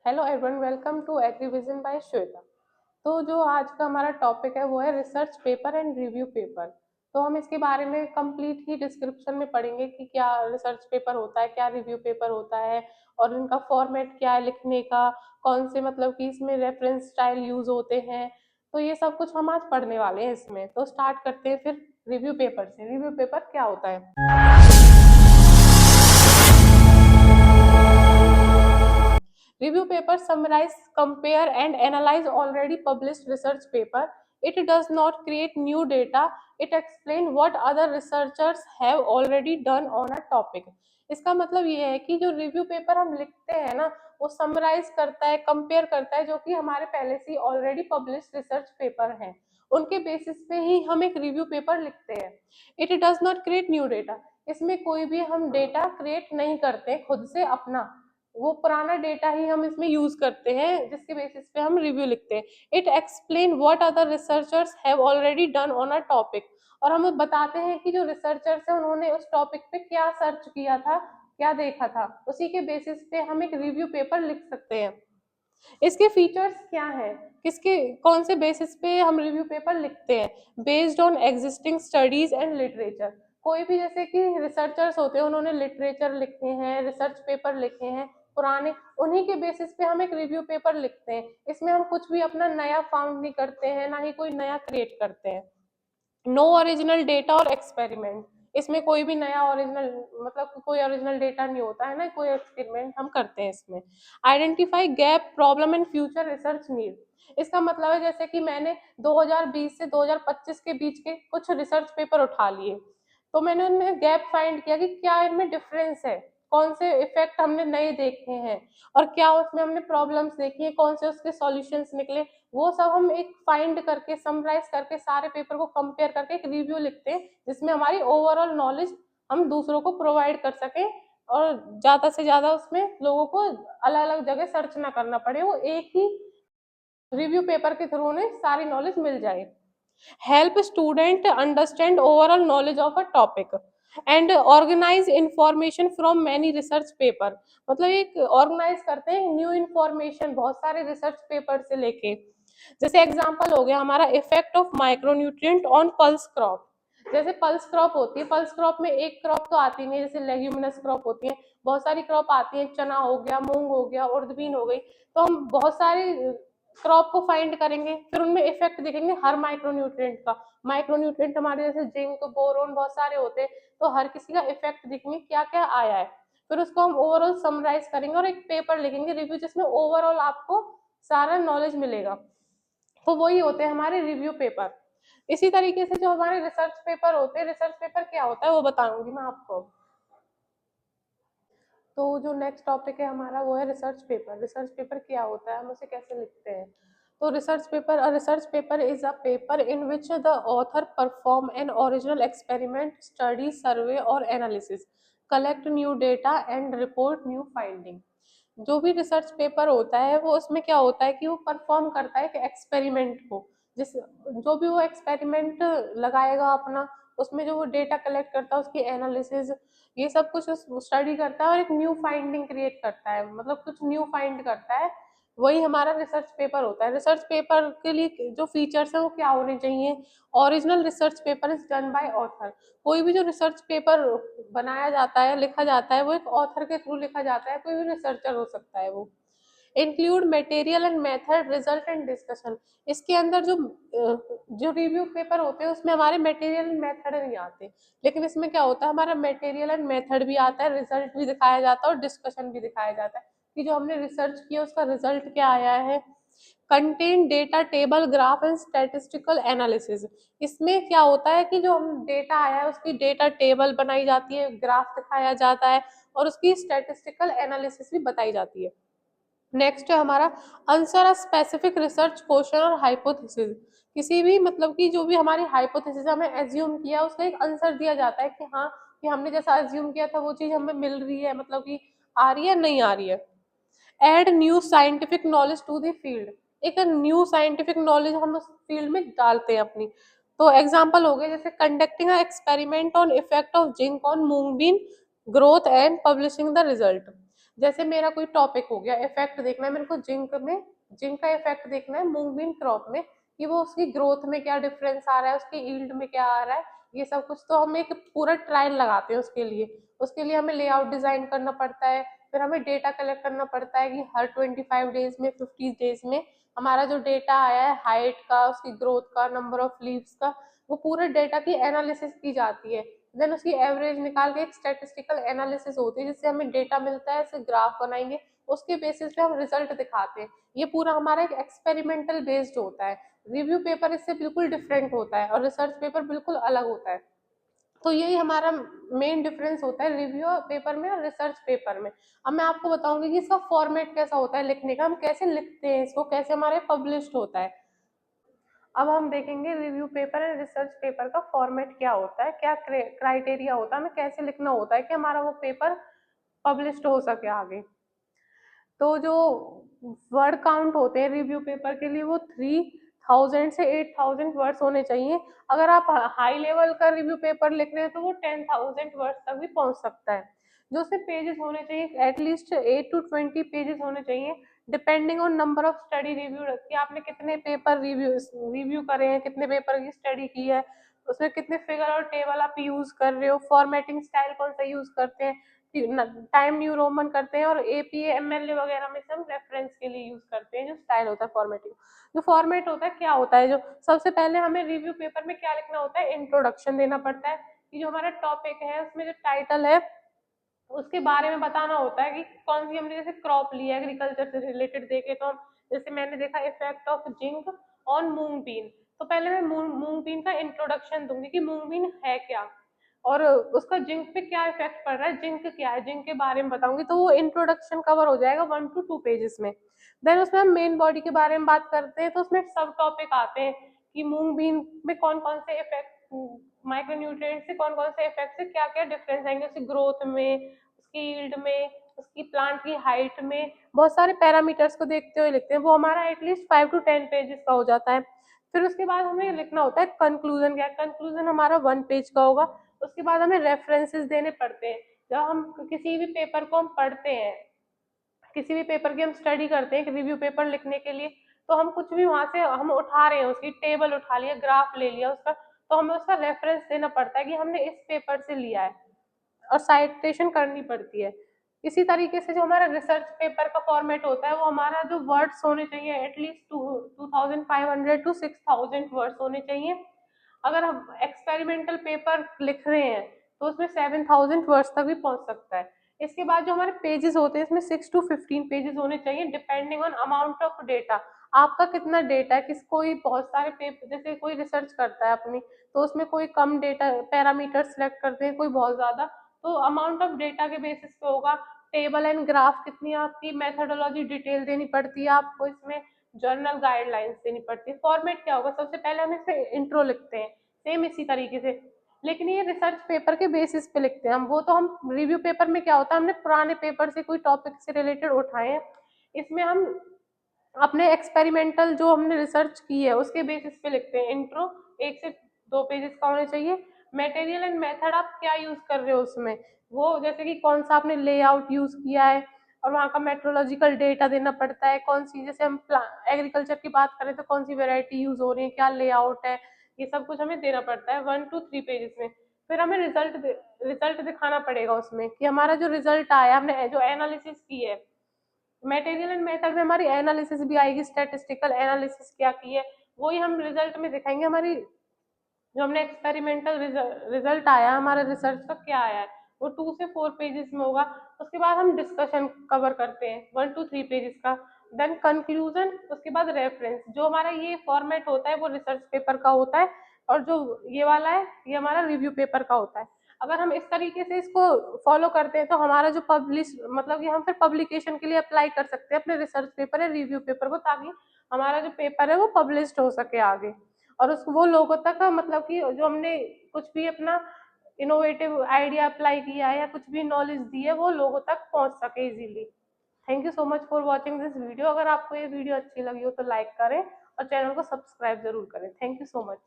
Hello everyone, welcome to Agrivision by Shweta. तो जो आज का हमारा टॉपिक है वो है research paper and review paper. तो हम इसके बारे में कंप्लीट ही डिस्क्रिप्शन में पढ़ेंगे कि क्या रिसर्च पेपर होता है, क्या रिव्यू पेपर होता है और इनका फॉर्मेट क्या है लिखने का, कौन से मतलब कि इसमें रेफरेंस स्टाइल यूज होते हैं। तो ये सब कुछ हम आज पढ़ने वाले हैं इसमें। तो स्टार्ट करते हैं फिर रिव्यू पेपर से। रिव्यू पेपर क्या होता है? Review paper summarize, compare and analyze already published research paper. It does not create new data. It explain what other researchers have already done on a topic. इसका मतलब ये है कि जो रिव्यू पेपर हम लिखते हैं ना, वो समराइज करता है, कंपेयर करता है जो कि हमारे पहले से ऑलरेडी पब्लिश्ड रिसर्च पेपर हैं, उनके बेसिस पे ही हम एक रिव्यू पेपर लिखते हैं। It does not create new data. इसमें कोई भी हम डेटा क्रिएट नहीं करते खुद से अपना, वो पुराना डेटा ही हम इसमें यूज करते हैं जिसके बेसिस पे हम रिव्यू लिखते हैं। It explain what other researchers have already done on a topic. और हम बताते हैं कि जो रिसर्चर्स है उन्होंने उस टॉपिक पे क्या सर्च किया था, क्या देखा था, उसी के बेसिस पे हम एक रिव्यू पेपर लिख सकते हैं। इसके फीचर्स क्या हैं, किसके कौन से बेसिस पे हम रिव्यू पेपर लिखते हैं? Based on existing studies and literature. कोई भी जैसे कि रिसर्चर्स होते हैं, उन्होंने लिटरेचर लिखे हैं, रिसर्च पेपर लिखे हैं पुराने, उन्हीं के बेसिस पे हम एक रिव्यू पेपर लिखते हैं। इसमें हम कुछ भी अपना नया फाउंड नहीं करते हैं, ना ही कोई नया क्रिएट करते हैं। नो ओरिजिनल डेटा और एक्सपेरिमेंट। इसमें कोई भी नया ओरिजिनल मतलब कोई ओरिजिनल डेटा नहीं होता है ना, कोई एक्सपेरिमेंट हम करते हैं इसमें। Identify gap, problem and future research need. इसका मतलब है जैसे कि मैंने 2020 से 2025 के बीच के कुछ रिसर्च पेपर उठा लिए, तो मैंने उनमें गैप फाइंड किया कि क्या इनमें डिफरेंस है, कौन से इफेक्ट हमने नए देखे हैं और क्या उसमें हमने प्रॉब्लम्स देखी है, कौन से उसके सॉल्यूशंस निकले। वो सब हम एक फाइंड करके समराइज करके सारे पेपर को कंपेयर करके एक रिव्यू लिखते हैं, जिसमें हमारी ओवरऑल नॉलेज हम दूसरों को प्रोवाइड कर सकें और ज्यादा से ज्यादा उसमें लोगों को अलग अलग जगह सर्च ना करना पड़े, वो एक ही रिव्यू पेपर के थ्रू उन्हें सारी नॉलेज मिल जाए। Help student understand overall knowledge of a topic and organise information from many research paper. मतलब एक ऑर्गेनाइज करते हैं न्यू इंफॉर्मेशन बहुत सारे रिसर्च पेपर से लेके। जैसे एग्जांपल हो गया हमारा effect of micronutrient on pulse crop. जैसे पल्स क्रॉप होती है, पल्स क्रॉप में एक क्रॉप तो आती नहीं है, जैसे लेग्यूमिनस क्रॉप होती है, बहुत सारी क्रॉप आती है, चना हो गया, मूंग हो गया, उर्द बीन हो गई। तो हम बहुत सारे क्रॉप को फाइंड करेंगे, फिर उनमें इफेक्ट देखेंगे हर माइक्रोन्यूट्रिएंट का। माइक्रोन्यूट्रिएंट हमारे जैसे जिंक, बोरोन बहुत सारे होते हैं, तो हर किसी का इफेक्ट देखेंगे क्या क्या आया है। फिर उसको हम ओवरऑल समराइज करेंगे और एक पेपर लिखेंगे रिव्यू, जिसमें ओवरऑल आपको सारा नॉलेज मिलेगा। तो वही होते हैं हमारे रिव्यू पेपर। इसी तरीके से जो हमारे रिसर्च पेपर होते हैं, रिसर्च पेपर क्या होता है वो बताऊंगी मैं आपको। तो जो नेक्स्ट टॉपिक है हमारा वो है रिसर्च पेपर। रिसर्च पेपर क्या होता है, हम उसे कैसे लिखते हैं? तो research paper is a paper in which the author perform an original experiment, study, survey और analysis, collect new data and report new finding. जो भी रिसर्च पेपर होता है वो उसमें क्या होता है कि वो परफॉर्म करता है एक एक्सपेरिमेंट को, जिस जो भी वो एक्सपेरिमेंट लगाएगा अपना, उसमें जो वो डेटा कलेक्ट करता है उसकी एनालिसिस, ये सब कुछ स्टडी करता है और एक न्यू फाइंडिंग क्रिएट करता है, मतलब कुछ न्यू फाइंड करता है। वही हमारा रिसर्च पेपर होता है। रिसर्च पेपर के लिए जो फीचर्स है वो क्या होने चाहिए? Original research paper is done by author. कोई भी जो रिसर्च पेपर बनाया जाता है, लिखा जाता है, वो एक ऑथर के थ्रू लिखा जाता है, कोई भी रिसर्चर हो सकता है वो। Include material and method, result and discussion. इसके अंदर जो रिव्यू पेपर होते हैं उसमें हमारे मटेरियल एंड मेथड नहीं आते, लेकिन इसमें क्या होता है हमारा मटेरियल एंड मेथड भी आता है, रिजल्ट भी दिखाया जाता है और डिस्कशन भी दिखाया जाता है कि जो हमने रिसर्च किया उसका रिजल्ट क्या आया है। Contain data table, graph and statistical analysis. इसमें क्या होता है कि जो हम डेटा आया है उसकी डेटा टेबल बनाई जाती है, ग्राफ दिखाया जाता है और उसकी स्टैटिस्टिकल एनालिसिस भी बताई जाती है। नेक्स्ट है हमारा answer a specific research question और हाइपोथेसिस। किसी भी मतलब कि जो भी हमारी हाइपोथेसिस हमें एज्यूम किया उसका एक आंसर दिया जाता है कि हाँ, कि हमने जैसा एज्यूम किया था वो चीज हमें मिल रही है, मतलब कि आ रही है नहीं आ रही है। Add new scientific knowledge to the field. एक न्यू साइंटिफिक नॉलेज हम उस फील्ड में डालते हैं अपनी। तो एग्जांपल हो गए जैसे conducting a experiment on effect of zinc on moong bean growth and publishing the result. जैसे मेरा कोई टॉपिक हो गया, इफेक्ट देखना है मेरे को जिंक का इफेक्ट देखना है मूंग बीन क्रॉप में, कि वो उसकी ग्रोथ में क्या डिफरेंस आ रहा है, उसकी यील्ड में क्या आ रहा है, ये सब कुछ। तो हम एक पूरा ट्रायल लगाते हैं उसके लिए हमें लेआउट डिजाइन करना पड़ता है, फिर हमें डेटा कलेक्ट करना पड़ता है कि हर 25 डेज में, 50 डेज में हमारा जो डेटा आया है हाइट का, उसकी ग्रोथ का, नंबर ऑफ लीव्स का, वो पूरे डेटा की एनालिसिस की जाती है। देन उसकी एवरेज निकाल के एक स्टेटिस्टिकल एनालिसिस होती है जिससे हमें डेटा मिलता है, ऐसे ग्राफ बनाएंगे, उसके बेसिस पे हम रिजल्ट दिखाते हैं। ये पूरा हमारा एक एक्सपेरिमेंटल बेस्ड होता है। रिव्यू पेपर इससे बिल्कुल डिफरेंट होता है और रिसर्च पेपर बिल्कुल अलग होता है। तो यही हमारा मेन डिफरेंस होता है रिव्यू पेपर में और रिसर्च पेपर में। अब मैं आपको बताऊंगी कि इसका फॉर्मेट कैसा होता है लिखने का, हम कैसे लिखते हैं इसको, कैसे हमारे पब्लिश्ड होता है। अब हम देखेंगे review paper and research paper का फॉर्मेट क्या होता है, क्या क्राइटेरिया होता है, हमें कैसे लिखना होता है कि हमारा वो पेपर पब्लिश्ड हो सके आगे। तो जो वर्ड काउंट होते हैं रिव्यू पेपर के लिए वो 3000 से 8000 वर्ड्स होने चाहिए। अगर आप हाई लेवल का रिव्यू पेपर लिख रहे हैं तो वो 10,000 वर्ड्स तक भी पहुंच सकता है। जो उससे पेजेस होने चाहिए एटलीस्ट 8 to 20 पेजेस होने चाहिए, depending on number of study review, कि आपने कितने पेपर रिव्यू करे हैं, कितने पेपर की स्टडी की है, उसमें कितने फिगर और टेबल आप यूज कर रहे हो, फॉर्मेटिंग स्टाइल कौन सा यूज करते हैं, टाइम न्यू रोमन करते हैं, और एपीए एमएलए वगैरह में सब रेफरेंस के लिए यूज करते हैं। जो स्टाइल होता है फॉर्मेटिंग, जो फॉर्मेट होता है क्या होता है, जो सबसे पहले हमें रिव्यू पेपर में क्या लिखना होता है, इंट्रोडक्शन देना पड़ता है कि जो हमारा टॉपिक है उसमें जो टाइटल है उसके बारे में बताना होता है कि कौन सी हमने जैसे क्रॉप लिया एग्रीकल्चर से रिलेटेड देखे तो हम, जैसे मैंने देखा effect of zinc on moong bean, तो पहले मैं मूंग बीन का इंट्रोडक्शन दूंगी कि मूंग बीन है क्या और उसका जिंक पे क्या इफेक्ट पड़ रहा है, जिंक क्या है, जिंक के बारे में बताऊंगी। तो वो इंट्रोडक्शन कवर हो जाएगा 1 to 2 पेजेस में। देन उसमें हम मेन बॉडी के बारे में बात करते हैं, तो उसमें सब टॉपिक आते हैं कि मूंग बीन में कौन कौन से इफेक्ट, माइक्रोन्यूट्रिएंट से कौन कौन से इफेक्ट से क्या क्या डिफरेंस आएंगे, उसकी ग्रोथ में, उसकी यील्ड में, उसकी प्लांट की हाइट में, बहुत सारे पैरामीटर्स को देखते हुए लिखते हैं। वो हमारा एटलीस्ट 5 to 10 पेजेस का हो जाता है। फिर उसके बाद हमें लिखना होता है कंक्लूजन। क्या कंक्लूजन हमारा 1 पेज का होगा। उसके बाद हमें रेफरेंसेस देने पड़ते हैं। जब हम किसी भी पेपर को हम पढ़ते हैं, किसी भी पेपर की हम स्टडी करते हैं रिव्यू पेपर लिखने के लिए, तो हम कुछ भी वहां से हम उठा रहे हैं, उसकी टेबल उठा लिया, ग्राफ ले लिया उसका, तो हमें उसका रेफरेंस देना पड़ता है कि हमने इस पेपर से लिया है और साइटेशन करनी पड़ती है। इसी तरीके से जो हमारा रिसर्च पेपर का फॉर्मेट होता है वो हमारा जो वर्ड्स होने चाहिए एटलीस्ट 2500 to 6000 वर्ड्स होने चाहिए। अगर हम एक्सपेरिमेंटल पेपर लिख रहे हैं तो उसमें 7000 वर्ड्स तक भी पहुंच सकता है। इसके बाद जो हमारे पेजेस होते हैं इसमें 6 to 15 पेजेस होने चाहिए depending on amount of data. आपका कितना डेटा है, किस कोई बहुत सारे पेपर, जैसे कोई रिसर्च करता है अपनी, तो उसमें कोई कम डेटा पैरामीटर सेलेक्ट करते हैं, कोई बहुत ज्यादा, तो अमाउंट ऑफ डेटा के बेसिस पे होगा। टेबल एंड ग्राफ कितनी आपकी मेथोडोलॉजी डिटेल देनी पड़ती है आपको, इसमें जर्नल गाइडलाइंस देनी पड़ती है। फॉर्मेट क्या होगा, सबसे पहले हम इसमें इंट्रो लिखते हैं सेम इसी तरीके से, लेकिन ये रिसर्च पेपर के बेसिस पे लिखते हैं हम। वो तो हम रिव्यू पेपर में क्या होता है, हमने पुराने पेपर से कोई टॉपिक से रिलेटेड उठाए हैं, इसमें हम अपने एक्सपेरिमेंटल जो हमने रिसर्च की है उसके बेसिस पे लिखते हैं। इंट्रो 1 से 2 पेजेस का होना चाहिए। मटेरियल एंड मेथड आप क्या यूज कर रहे हो उसमें, वो जैसे कि कौन सा आपने लेआउट यूज किया है और वहाँ का मेट्रोलॉजिकल डेटा देना पड़ता है, कौन सी, जैसे हम एग्रीकल्चर की बात करें तो कौन सी वेराइटी यूज हो रही है, क्या लेआउट है, ये सब कुछ हमें देना पड़ता है 1 to 3 पेजेस में। फिर हमें रिजल्ट दिखाना पड़ेगा उसमें कि हमारा जो रिजल्ट आया, हमने जो एनालिसिस की है, मटेरियल एंड मेथड में हमारी एनालिसिस भी आएगी, स्टैटिस्टिकल एनालिसिस क्या की है वही हम रिजल्ट में दिखाएंगे। हमारी जो हमने एक्सपेरिमेंटल रिजल्ट आया हमारा रिसर्च का क्या आया है, वो 2 से 4 पेजेस में होगा। उसके बाद हम डिस्कशन कवर करते हैं 1 to 3 पेजेस का। देन कंक्लूजन, उसके बाद रेफरेंस। जो हमारा ये फॉर्मेट होता है वो रिसर्च पेपर का होता है, और जो ये वाला है ये हमारा रिव्यू पेपर का होता है। अगर हम इस तरीके से इसको फॉलो करते हैं तो हमारा जो पब्लिश, मतलब कि हम फिर पब्लिकेशन के लिए अप्लाई कर सकते हैं अपने रिसर्च पेपर या रिव्यू पेपर को, ताकि हमारा जो पेपर है वो पब्लिश्ड हो सके आगे, और उस वो लोगों तक मतलब कि जो हमने कुछ भी अपना इनोवेटिव आइडिया अप्लाई किया है या कुछ भी नॉलेज दी है वो लोगों तक पहुंच सके easily. Thank you so much for watching this video. अगर आपको ये वीडियो अच्छी लगी हो तो लाइक करें और चैनल को सब्सक्राइब जरूर करें। Thank you so much.